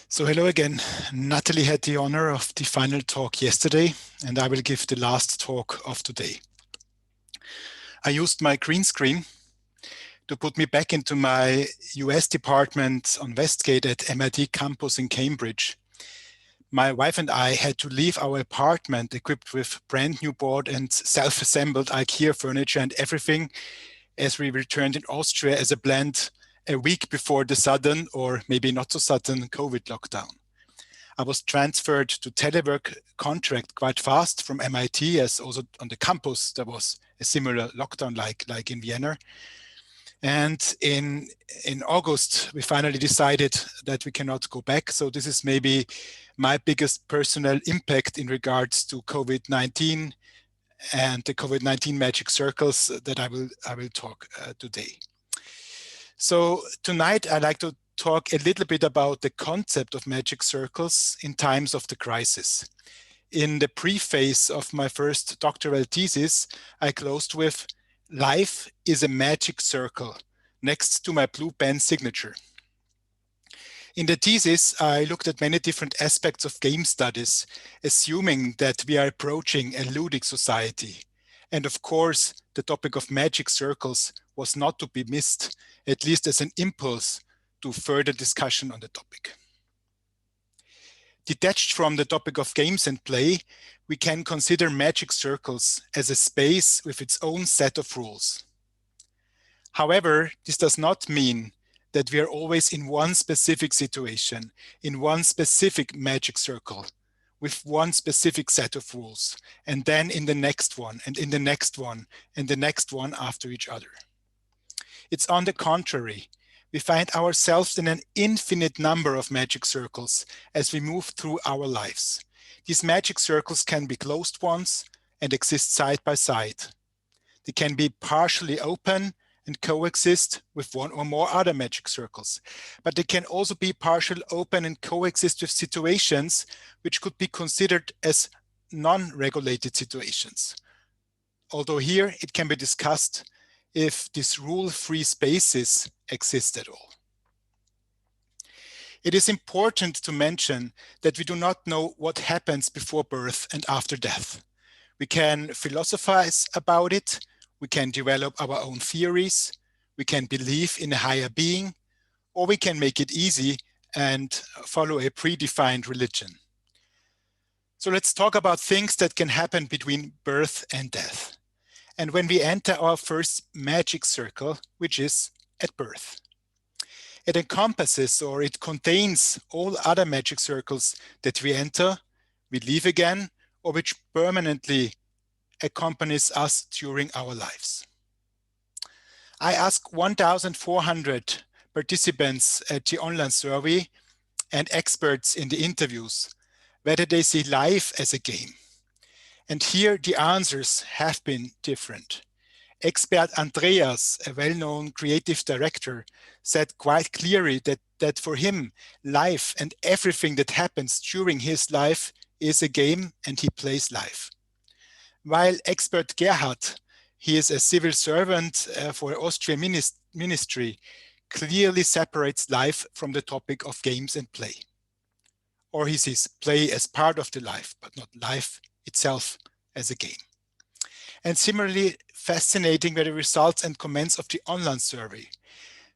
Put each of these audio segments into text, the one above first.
So hello again. Natalie had the honor of the final talk yesterday, and I will give the last talk of today. I used my green screen to put me back into my US department on Westgate at MIT campus in Cambridge. My wife and I had to leave our apartment equipped with brand new board and self-assembled IKEA furniture and everything as we returned in Austria as a blend a week before the sudden, or maybe not so sudden, COVID lockdown. I was transferred to telework contract quite fast from MIT, as also on the campus there was a similar lockdown like in Vienna. And in August, we finally decided that we cannot go back. So this is maybe my biggest personal impact in regards to COVID-19 and the COVID-19 magic circles that I will talk today. So tonight I'd like to talk a little bit about the concept of magic circles in times of the crisis. In the preface of my first doctoral thesis, I closed with, "Life is a magic circle," next to my blue pen signature. In the thesis, I looked at many different aspects of game studies, assuming that we are approaching a ludic society. And of course, the topic of magic circles was not to be missed, at least as an impulse to further discussion on the topic. Detached from the topic of games and play, we can consider magic circles as a space with its own set of rules. However, this does not mean that we are always in one specific situation, in one specific magic circle, with one specific set of rules, and then in the next one, and in the next one, and the next one after each other. It's on the contrary. We find ourselves in an infinite number of magic circles as we move through our lives. These magic circles can be closed ones and exist side by side. They can be partially open and coexist with one or more other magic circles. But they can also be partially open and coexist with situations which could be considered as non-regulated situations. Although here it can be discussed if these rule-free spaces exist at all. It is important to mention that we do not know what happens before birth and after death. We can philosophize about it, we can develop our own theories, we can believe in a higher being, or we can make it easy and follow a predefined religion. So let's talk about things that can happen between birth and death. And when we enter our first magic circle, which is at birth. It encompasses, or it contains, all other magic circles that we enter, we leave again, or which permanently accompanies us during our lives. I asked 1,400 participants at the online survey and experts in the interviews whether they see life as a game. And here the answers have been different. Expert Andreas, a well-known creative director, said quite clearly that for him, life and everything that happens during his life is a game and he plays life. While expert Gerhard, he is a civil servant for Austrian ministry, clearly separates life from the topic of games and play. Or he sees play as part of the life, but not life itself as a game. And similarly fascinating were the results and comments of the online survey.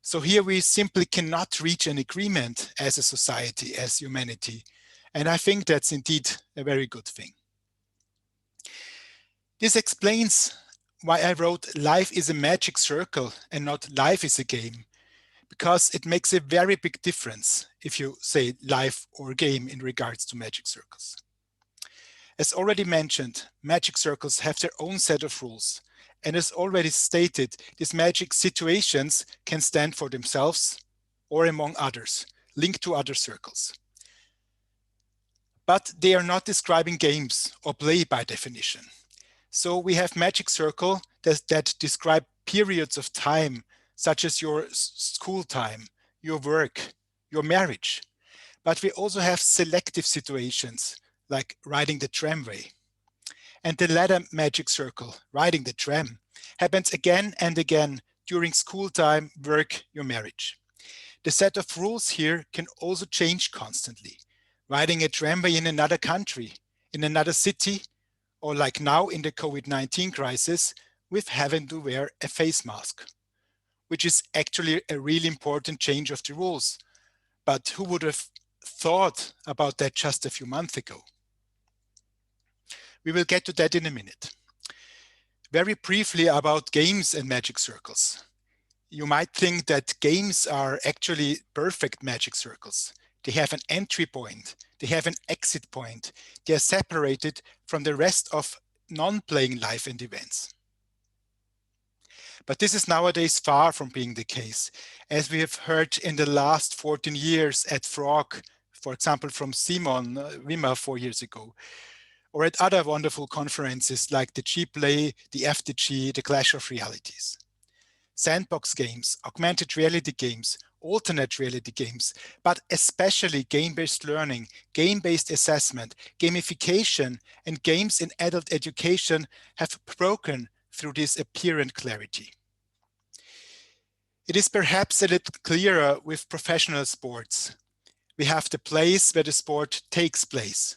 So here we simply cannot reach an agreement as a society, as humanity. And I think that's indeed a very good thing. This explains why I wrote "Life is a magic circle" and not "Life is a game," because it makes a very big difference if you say life or game in regards to magic circles. As already mentioned, magic circles have their own set of rules. And as already stated, these magic situations can stand for themselves or among others, linked to other circles. But they are not describing games or play by definition. So we have magic circles that describe periods of time, such as your school time, your work, your marriage. But we also have selective situations, like riding the tramway. And the latter magic circle, riding the tram, happens again and again during school time, work, your marriage. The set of rules here can also change constantly. Riding a tramway in another country, in another city, or like now in the COVID-19 crisis, with having to wear a face mask, which is actually a really important change of the rules. But who would have thought about that just a few months ago? We will get to that in a minute. Very briefly about games and magic circles. You might think that games are actually perfect magic circles. They have an entry point, they have an exit point, they are separated from the rest of non-playing life and events. But this is nowadays far from being the case, as we have heard in the last 14 years at Frog, for example, from Simon Wimmer 4 years ago, or at other wonderful conferences like the G-Play, the FTG, the Clash of Realities. Sandbox games, augmented reality games, alternate reality games, but especially game-based learning, game-based assessment, gamification, and games in adult education have broken through this apparent clarity. It is perhaps a little clearer with professional sports. We have the place where the sport takes place.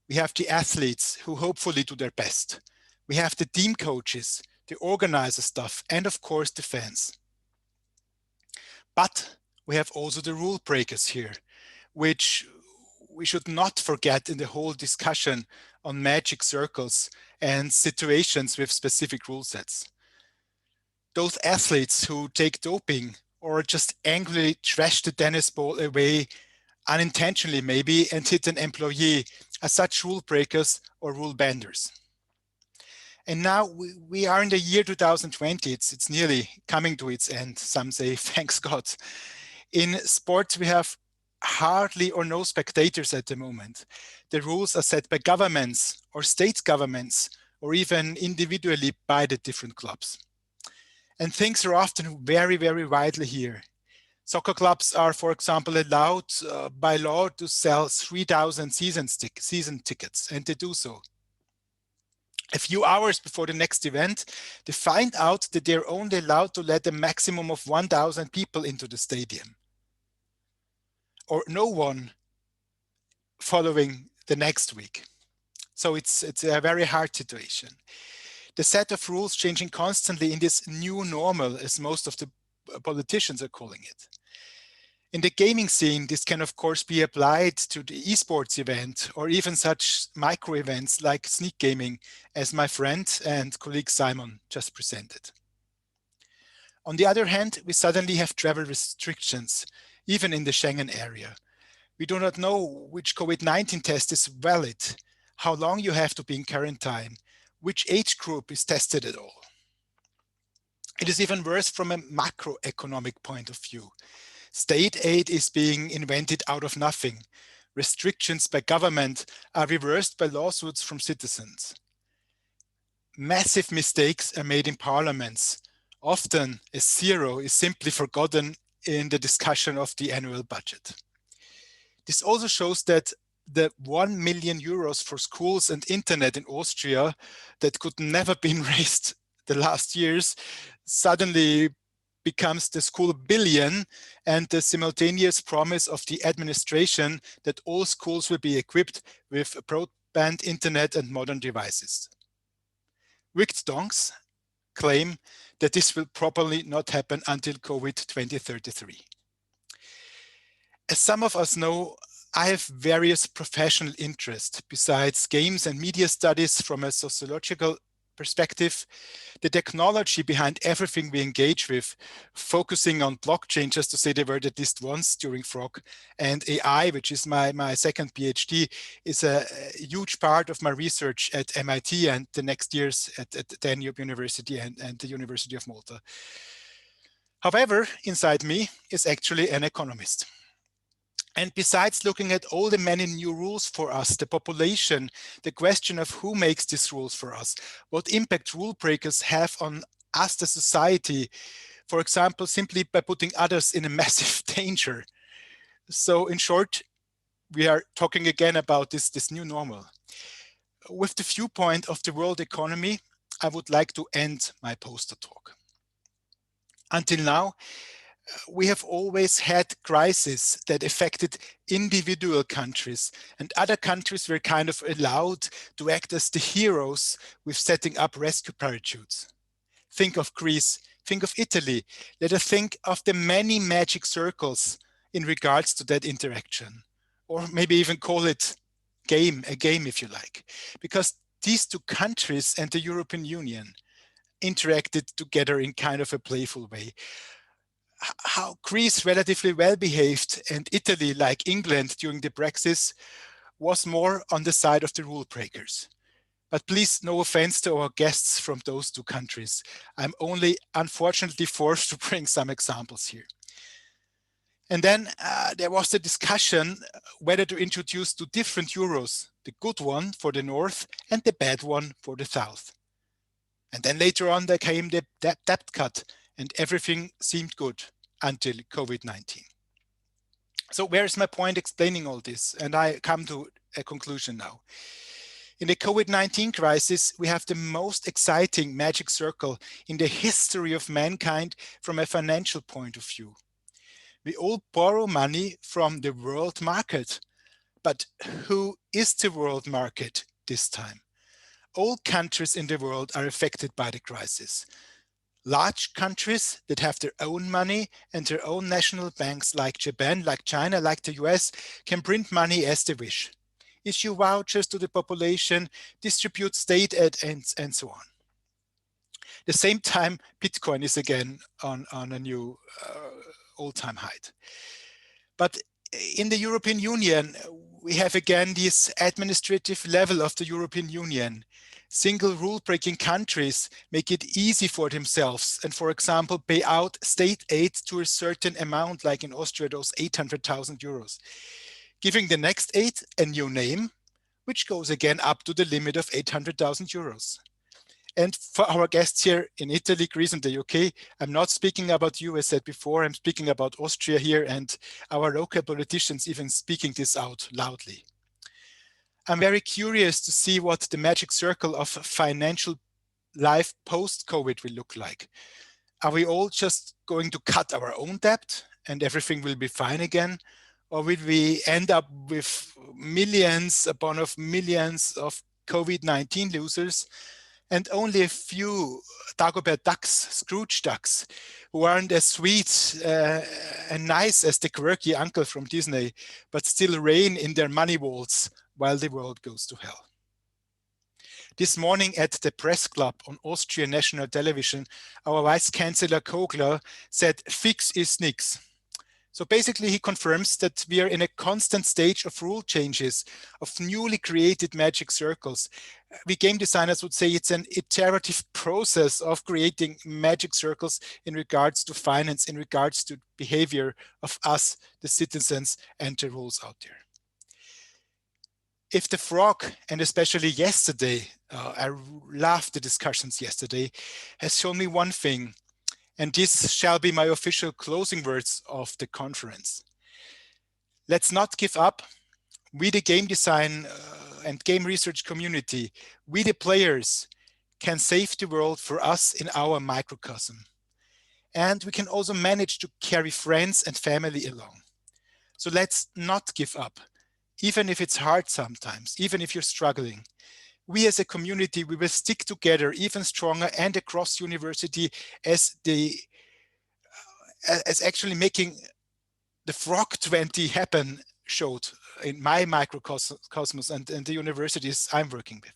We have the athletes who hopefully do their best. We have the team coaches, the organizer stuff, and of course the fans. But we have also the rule breakers here, which we should not forget in the whole discussion on magic circles and situations with specific rule sets. Those athletes who take doping or just angrily trash the tennis ball away, unintentionally maybe, and hit an employee are such rule breakers or rule benders. And now we are in the year 2020, it's nearly coming to its end, some say, thanks God. In sports, we have hardly or no spectators at the moment. The rules are set by governments or state governments, or even individually by the different clubs. And things are often very, very widely here. Soccer clubs are, for example, allowed by law to sell 3,000 season tickets, and they do so. A few hours before the next event, they find out that they're only allowed to let a maximum of 1,000 people into the stadium, or no one following the next week. So it's a very hard situation. The set of rules changing constantly in this new normal, as most of the politicians are calling it. In the gaming scene, this can of course be applied to the esports event or even such micro events like sneak gaming, as my friend and colleague Simon just presented. On the other hand, we suddenly have travel restrictions, even in the Schengen area. We do not know which COVID-19 test is valid, how long you have to be in quarantine, which age group is tested at all. It is even worse from a macroeconomic point of view. State aid is being invented out of nothing. Restrictions by government are reversed by lawsuits from citizens. Massive mistakes are made in parliaments. Often a zero is simply forgotten in the discussion of the annual budget. This also shows that the 1 million euros for schools and internet in Austria that could never been raised the last years suddenly becomes the school billion, and the simultaneous promise of the administration that all schools will be equipped with broadband internet and modern devices. Wicked donks claim that this will probably not happen until COVID 2033. As some of us know, I have various professional interests besides games and media studies from a sociological perspective, the technology behind everything we engage with, focusing on blockchain, just to say the word at least once during Frog, and AI, which is my second PhD, is a huge part of my research at MIT and the next years at Danube University and the University of Malta. However, inside me is actually an economist. And besides looking at all the many new rules for us, the population, the question of who makes these rules for us, what impact rule breakers have on us, the society, for example, simply by putting others in a massive danger. So in short, we are talking again about this new normal. With the viewpoint of the world economy, I would like to end my poster talk. Until now, We have always had crises that affected individual countries, and other countries were kind of allowed to act as the heroes with setting up rescue parachutes. Think of Greece, think of Italy. Let us think of the many magic circles in regards to that interaction, or maybe even call it a game if you like, because these two countries and the European Union interacted together in kind of a playful way. How Greece relatively well behaved and Italy, like England during the Brexit, was more on the side of the rule breakers. But please, no offense to our guests from those two countries. I'm only unfortunately forced to bring some examples here. And then there was the discussion whether to introduce two different euros, the good one for the north and the bad one for the south. And then later on there came the debt cut and everything seemed good until COVID-19. So where's my point explaining all this? And I come to a conclusion now. In the COVID-19 crisis, we have the most exciting magic circle in the history of mankind from a financial point of view. We all borrow money from the world market. But who is the world market this time? All countries in the world are affected by the crisis. Large countries that have their own money and their own national banks like Japan, like China, like the US, can print money as they wish, issue vouchers to the population, distribute state aid, and so on. At the same time, Bitcoin is again on a new all-time high. But in the European Union, we have again this administrative level of the European Union. Single rule-breaking countries make it easy for themselves and, for example, pay out state aid to a certain amount, like in Austria, those 800,000 euros, giving the next aid a new name, which goes again up to the limit of 800,000 euros. And for our guests here in Italy, Greece, and the UK, I'm not speaking about you, as said before, I'm speaking about Austria here and our local politicians even speaking this out loudly. I'm very curious to see what the magic circle of financial life post-COVID will look like. Are we all just going to cut our own debt and everything will be fine again? Or will we end up with millions upon of millions of COVID-19 losers and only a few Dagobert ducks, Scrooge ducks, who aren't as sweet and nice as the quirky uncle from Disney, but still reign in their money vaults while the world goes to hell? This morning at the press club on Austrian national television, our Vice Chancellor Kogler said, "Fix is nix." So basically, he confirms that we are in a constant stage of rule changes, of newly created magic circles. We game designers would say it's an iterative process of creating magic circles in regards to finance, in regards to behavior of us, the citizens, and the rules out there. If the frog, and especially yesterday, I loved the discussions yesterday, has shown me one thing, and this shall be my official closing words of the conference. Let's not give up. We, the game design and game research community, we, the players, can save the world for us in our microcosm. And we can also manage to carry friends and family along. So let's not give up, even if it's hard sometimes, even if you're struggling. We as a community, we will stick together even stronger and across university as actually making the Frog 20 happen showed in my microcosmos and the universities I'm working with.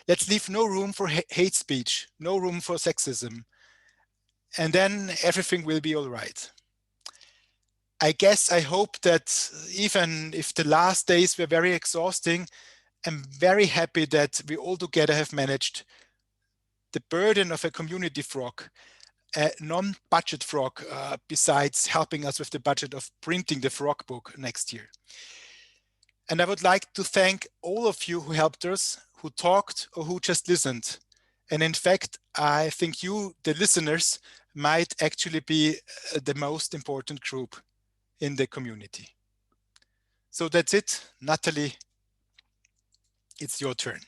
Let's leave no room for hate speech, no room for sexism, and then everything will be all right. I hope that even if the last days were very exhausting, I'm very happy that we all together have managed the burden of a community frog, a non-budget frog, besides helping us with the budget of printing the frog book next year. And I would like to thank all of you who helped us, who talked or who just listened. And in fact, I think you, the listeners, might actually be the most important group in the community. So that's it. Natalie, it's your turn.